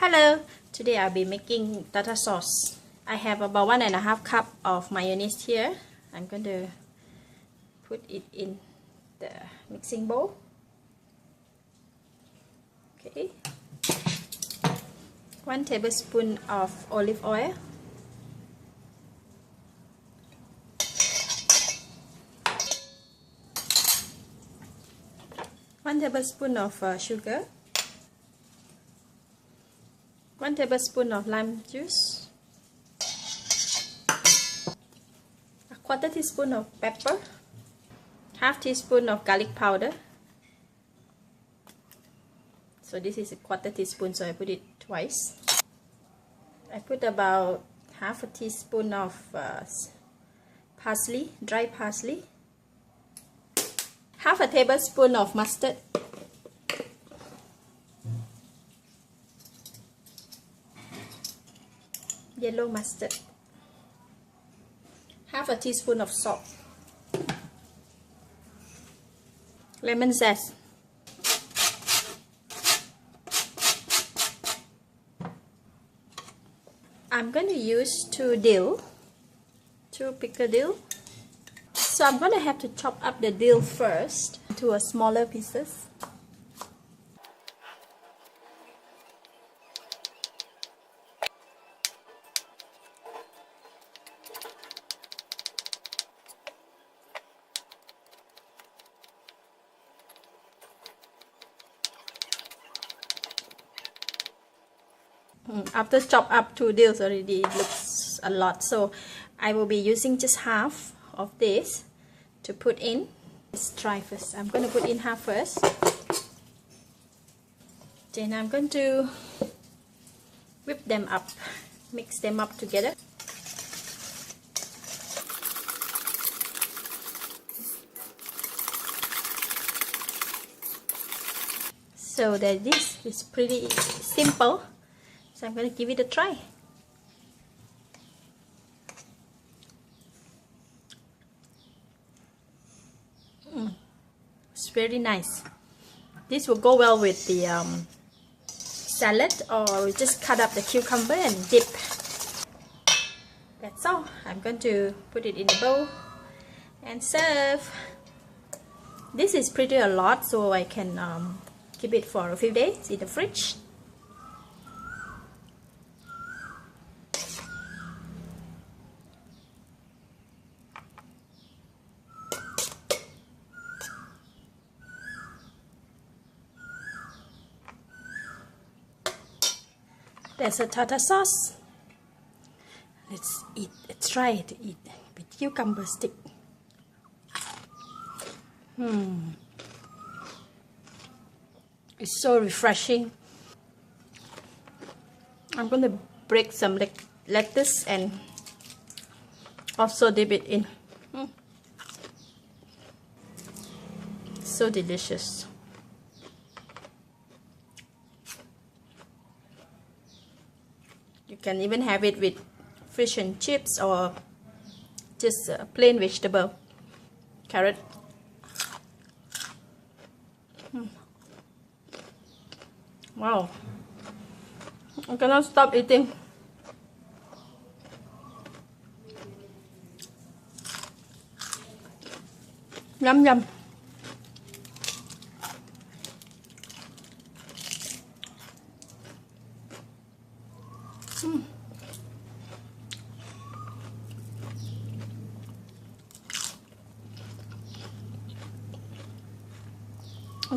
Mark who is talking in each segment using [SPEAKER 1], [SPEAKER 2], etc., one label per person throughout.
[SPEAKER 1] Hello, today I'll be making tartar sauce. I have about 1.5 cup of mayonnaise here. I'm going to put it in the mixing bowl. Okay. 1 tablespoon of olive oil. One tablespoon of sugar. 1 tablespoon of lime juice. A 1/4 teaspoon of pepper. 1/2 teaspoon of garlic powder. So this is a 1/4 teaspoon, so I put it twice. I put about 1/2 teaspoon of parsley, dry parsley. 1/2 tablespoon of mustard. Yellow mustard. 1/2 teaspoon of salt. Lemon zest. I'm going to use 2 dill, 2 pickle dill. So I'm going to have to chop up the dill first into smaller pieces. After chop up 2 dills already, it looks a lot, so I will be using just half of this to put in. Let's try first. I'm going to put in half first. Then I'm going to whip them up, mix them up together. So that this is pretty simple. So I'm going to give it a try. It's very nice. This will go well with the salad, or we just cut up the cucumber and dip. That's all. I'm going to put it in a bowl and serve. This is pretty a lot, so I can keep it for a few days in the fridge. There's a tartar sauce. Let's eat. Let's try to eat with cucumber stick. It's so refreshing. I'm going to break some lettuce and also dip it in. So delicious. You can even have it with fish and chips, or just plain vegetable, carrot. Wow, I cannot stop eating. Yum yum.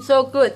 [SPEAKER 1] So good.